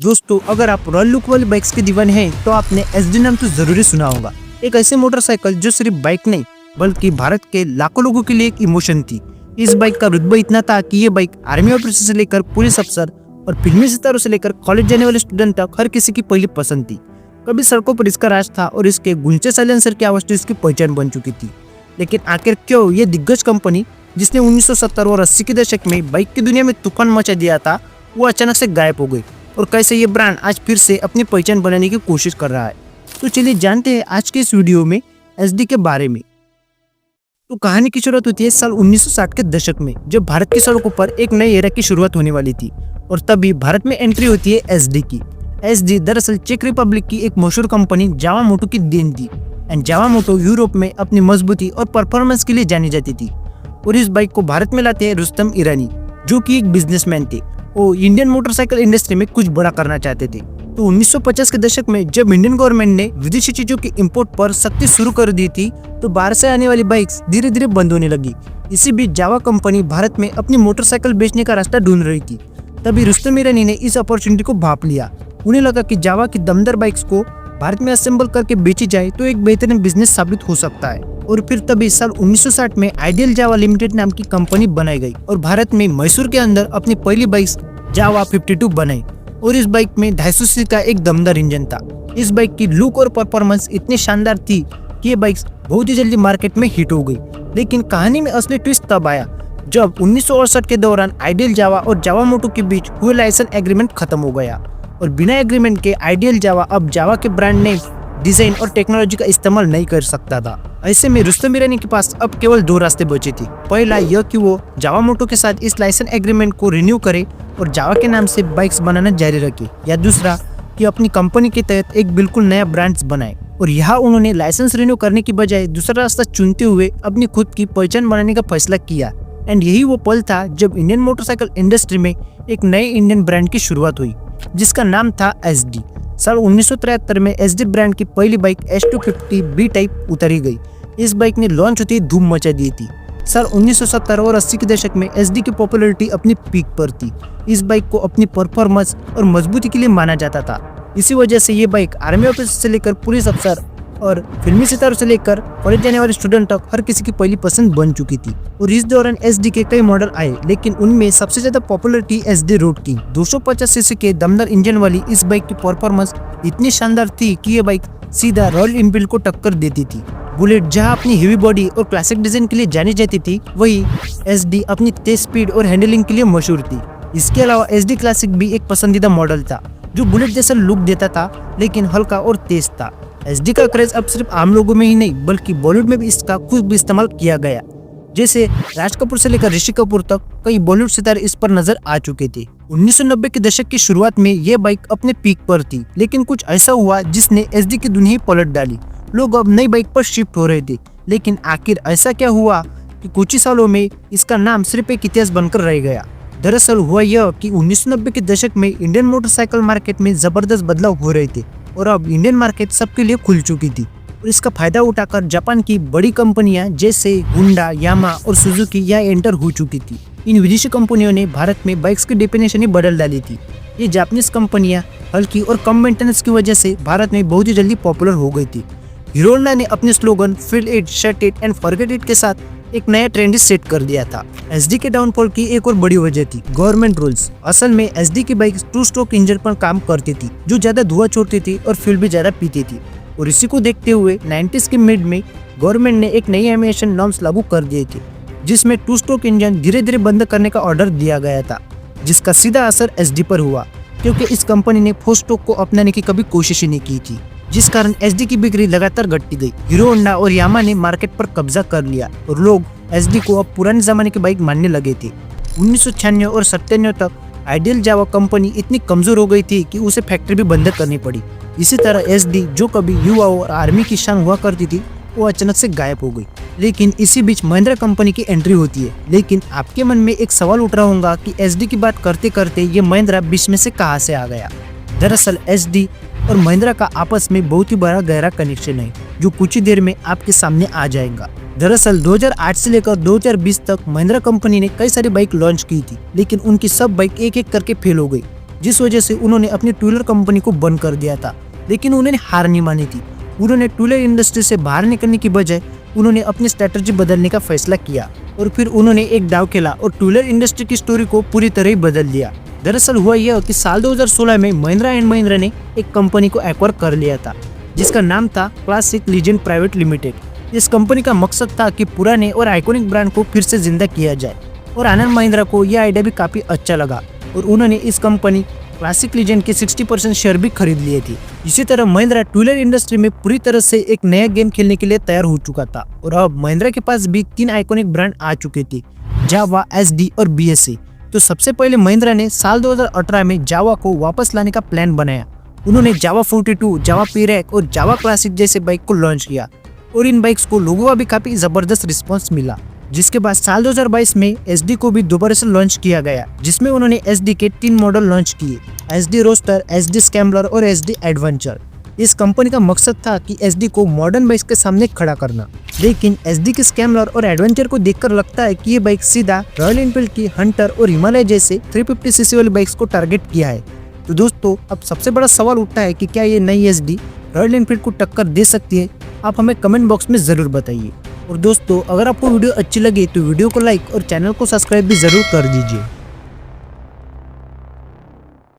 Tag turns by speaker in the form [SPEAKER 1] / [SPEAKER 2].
[SPEAKER 1] दोस्तों, अगर आप रॉयल लुक वाली बाइक्स के दीवाने हैं तो आपने एसडी नाम तो जरूरी सुना होगा। एक ऐसी मोटरसाइकिल जो सिर्फ बाइक नहीं बल्कि भारत के लाखों लोगों के लिए एक इमोशन थी। इस बाइक का रुतबा इतना था कि ये बाइक आर्मी ऑफिसर से लेकर पुलिस अफसर और फिल्मी सितारों से लेकर कॉलेज जाने वाले स्टूडेंट तक हर किसी की पहली पसंद थी। कभी सड़कों पर इसका राज था और इसके गूंजते साइलेंसर की आवाज तो इसकी पहचान बन चुकी थी। लेकिन आखिर क्यों ये दिग्गज कंपनी जिसने 1970 और 80 के दशक में बाइक की दुनिया में तूफान मचा दिया था, वो अचानक से गायब हो गई और कैसे ये ब्रांड आज फिर से अपनी पहचान बनाने की कोशिश कर रहा है। तो चलिए जानते हैं आज के इस वीडियो में एसडी के बारे में। तो कहानी की शुरुआत होती है साल 1960 के दशक में, जब भारत की सड़कों पर एक नई एरा की शुरुआत होने वाली थी और तभी भारत में एंट्री होती है एसडी की। एसडी दरअसल चेक रिपब्लिक की एक मशहूर कंपनी जावा मोटो की देन थी एंड जावा मोटो यूरोप में अपनी मजबूती और परफॉर्मेंस के लिए जानी जाती थी। और इस बाइक को भारत में लाते हैं रुस्तम ईरानी, जो कि एक बिजनेसमैन थे। वो इंडियन मोटरसाइकिल इंडस्ट्री में कुछ बड़ा करना चाहते थे। तो 1950 के दशक में जब इंडियन गवर्नमेंट ने विदेशी चीजों के इंपोर्ट पर सख्ती शुरू कर दी थी, तो बाहर से आने वाली बाइक्स धीरे धीरे बंद होने लगी। इसी बीच जावा कंपनी भारत में अपनी मोटरसाइकिल बेचने का रास्ता ढूंढ रही थी। तभी रुस्तम ईरानी ने इस अपॉर्चुनिटी को भांप लिया। उन्हें लगा कि जावा की दमदार बाइक्स को भारत में असेंबल करके बेची जाए तो एक बेहतरीन बिजनेस साबित हो सकता है। और फिर तभी साल 1960 में आइडियल जावा लिमिटेड नाम की कंपनी बनाई गई और भारत में मैसूर के अंदर अपनी पहली बाइक जावा 52 बनाई। और इस बाइक में 250 सीसी का एक दमदार इंजन था। इस बाइक की लुक और परफॉर्मेंस इतनी शानदार थी कि ये बाइक बहुत ही जल्दी मार्केट में हिट हो गई। लेकिन कहानी में असली ट्विस्ट तब आया जब 1968 के दौरान आइडियल जावा और जावा मोटो के बीच हुए लाइसेंस एग्रीमेंट खत्म हो गया और बिना एग्रीमेंट के आइडियल जावा अब जावा के ब्रांड नेम, डिजाइन और टेक्नोलॉजी का इस्तेमाल नहीं कर सकता था। ऐसे में रुस्तम ईरानी के पास अब केवल दो रास्ते बचे थे। पहला यह कि वो जावा मोटो के साथ इस लाइसेंस एग्रीमेंट को रिन्यू करे और जावा के नाम से बाइक्स बनाना जारी रखे, या दूसरा कि अपनी कंपनी के तहत एक बिल्कुल नया ब्रांड्स बनाए। और यहाँ उन्होंने लाइसेंस रिन्यू करने की बजाय दूसरा रास्ता चुनते हुए अपनी खुद की पहचान बनाने का फैसला किया। एंड यही वो पल था जब इंडियन मोटरसाइकिल इंडस्ट्री में एक नए इंडियन ब्रांड की शुरुआत हुई, जिसका नाम था एसडी। साल 1973 में एसडी ब्रांड की पहली बाइक S250 बी टाइप उतारी गई। इस बाइक ने लॉन्च होते ही धूम मचा दी थी। साल 1970 और 80 के दशक में एसडी की पॉपुलैरिटी अपनी पीक पर थी। इस बाइक को अपनी परफॉर्मेंस और मजबूती के लिए माना जाता था। इसी वजह से ये बाइक आर्मी ऑफिसर से लेकर पुलिस अफसर और फिल्मी सितारों से लेकर कॉलेज जाने वाले स्टूडेंट तक हर किसी की पहली पसंद बन चुकी थी। और इस दौरान एसडी के कई मॉडल आए, लेकिन उनमें सबसे ज्यादा पॉपुलैरिटी एसडी रोड की। 250 सीसी के दमदार इंजन वाली इस बाइक की परफॉर्मेंस इतनी शानदार थी कि ये बाइक सीधा रॉयल एनफील्ड को टक्कर देती थी। बुलेट जहां अपनी हेवी बॉडी और क्लासिक डिजाइन के लिए जानी जाती थी, वही एसडी अपनी तेज स्पीड और हैंडलिंग के लिए मशहूर थी। इसके अलावा एसडी क्लासिक भी एक पसंदीदा मॉडल था जो बुलेट जैसा लुक देता था, लेकिन हल्का और तेज था। एसडी का क्रेज अब सिर्फ आम लोगों में ही नहीं बल्कि बॉलीवुड में भी इसका खूब भी इस्तेमाल किया गया। जैसे राज कपूर से लेकर ऋषि कपूर तक कई बॉलीवुड सितारे इस पर नजर आ चुके थे। 1990 के दशक की शुरुआत में यह बाइक अपने पीक पर थी, लेकिन कुछ ऐसा हुआ जिसने एसडी की दुनिया पलट डाली। लोग अब नई बाइक पर शिफ्ट हो रहे थे, लेकिन आखिर ऐसा क्या हुआ कि कुछ ही सालों में इसका नाम सिर्फ एक इतिहास बनकर रह गया। दरअसल हुआ यह कि 1990 के दशक में इंडियन मोटरसाइकिल मार्केट में जबरदस्त बदलाव हो रहे थे और अब इंडियन मार्केट सबके लिए खुल चुकी थी। और इसका फायदा उठाकर जापान की बड़ी कंपनियां जैसे हुंडा, यामा और सुजुकी यहाँ एंटर हो चुकी थी। इन विदेशी कंपनियों ने भारत में बाइक्स की डेफिनेशन ही बदल डाली थी। ये जापानीज कंपनियां हल्की और कम मेंटेनेंस की वजह से भारत में बहुत ही जल्दी पॉपुलर हो गई थी। हीरो होंडा ने अपने slogan feel it, shut it and forget it के साथ एक नया ट्रेंड सेट कर दिया था। एसडी के डाउनफॉल की एक और बड़ी वजह थी गवर्नमेंट रूल्स। असल में एसडी की बाइक 2 स्ट्रोक इंजन पर काम करती थी, जो ज्यादा धुआं छोड़ती थी और फ्यूल भी ज्यादा पीती थी। और इसी को देखते हुए 90s के मिड में गवर्नमेंट ने एक नई एमिशन नॉर्म्स लागू कर दिए थे, जिसमें 2 स्ट्रोक इंजन धीरे धीरे बंद करने का ऑर्डर दिया गया था, जिसका सीधा असर एसडी पर हुआ, क्योंकि इस कंपनी ने 4 स्ट्रोक को अपनाने की कभी कोशिश ही नहीं की थी, जिस कारण एसडी की बिक्री लगातार घटती गई। हीरो होंडा और यामा ने मार्केट पर कब्जा कर लिया और लोग एसडी को अब पुराने जमाने की बाइक मानने लगे थे। 1996 और 97 तक आइडियल जावा कंपनी इतनी कमजोर हो गई थी कि उसे फैक्ट्री भी बंद करनी पड़ी। इसी तरह एसडी, जो कभी युवाओं और आर्मी की शान हुआ करती थी, वो अचानक से गायब हो गई। लेकिन इसी बीच महिंद्रा कंपनी की एंट्री होती है। लेकिन आपके मन में एक सवाल उठ रहा होगा कि एसडी की बात करते करते ये महिंद्रा बीच में से कहां से आ गया। दरअसल एसडी और महिंद्रा का आपस में बहुत ही बड़ा गहरा कनेक्शन है, जो कुछ ही देर में आपके सामने आ जाएगा। दरअसल 2008 से लेकर 2020 तक महिंद्रा कंपनी ने कई सारी बाइक लॉन्च की थी, लेकिन उनकी सब बाइक एक एक करके फेल हो गई। जिस वजह से उन्होंने अपनी टू व्हीलर कंपनी को बंद कर दिया था। लेकिन उन्होंने हार नहीं मानी थी। उन्होंने टू व्हीलर इंडस्ट्री से बाहर निकलने की बजाय उन्होंने अपनी स्ट्रेटजी बदलने का फैसला किया और फिर उन्होंने एक दाव खेला और टू व्हीलर इंडस्ट्री की स्टोरी को पूरी तरह ही बदल दिया। दरअसल हुआ यह कि साल 2016 में महिंद्रा एंड महिंद्रा ने एक कंपनी को एक्वायर कर लिया था जिसका नाम था क्लासिक लीजेंड प्राइवेट लिमिटेड। इस कंपनी का मकसद था कि पुराने और आइकॉनिक ब्रांड को फिर से जिंदा किया जाए और आनंद महिंद्रा को यह आइडिया भी काफी अच्छा लगा और उन्होंने इस कंपनी क्लासिक लीजेंड के 60% शेयर भी खरीद लिए थे। इसी तरह महिंद्रा टू व्हीलर इंडस्ट्री में पूरी तरह से एक नया गेम खेलने के लिए तैयार हो चुका था और अब महिंद्रा के पास भी 3 आइकॉनिक ब्रांड आ चुके थे, जावा, एसडी और बीएसए। तो सबसे पहले महिंद्रा ने साल 2018 में जावा को वापस लाने का प्लान बनाया। उन्होंने जावा 42, जावा पीरैक और जावा क्लासिक जैसे बाइक को लॉन्च किया और इन बाइक्स को लोगों का भी काफी जबरदस्त रिस्पॉन्स मिला। जिसके बाद साल 2022 में एसडी को भी दोबारा से लॉन्च किया गया जिसमें उन्होंने एसडी के 3 मॉडल लॉन्च किए, एसडी रोस्टर, एसडी स्क्रैम्बलर और एसडी एडवेंचर। इस कंपनी का मकसद था कि एसडी को मॉडर्न बाइक्स के सामने खड़ा करना, लेकिन एसडी के स्क्रैम्बलर और एडवेंचर को देखकर लगता है कि ये बाइक सीधा रॉयल एनफील्ड की हंटर और हिमालय जैसे 350 सीसी वाली बाइक्स को टारगेट किया है। तो दोस्तों, अब सबसे बड़ा सवाल उठता है कि क्या ये नई एसडी रॉयल एनफील्ड को टक्कर दे सकती है? आप हमें कमेंट बॉक्स में जरूर बताइए। और दोस्तों, अगर आपको वीडियो अच्छी लगी तो वीडियो को लाइक और चैनल को सब्सक्राइब भी जरूर कर दीजिए।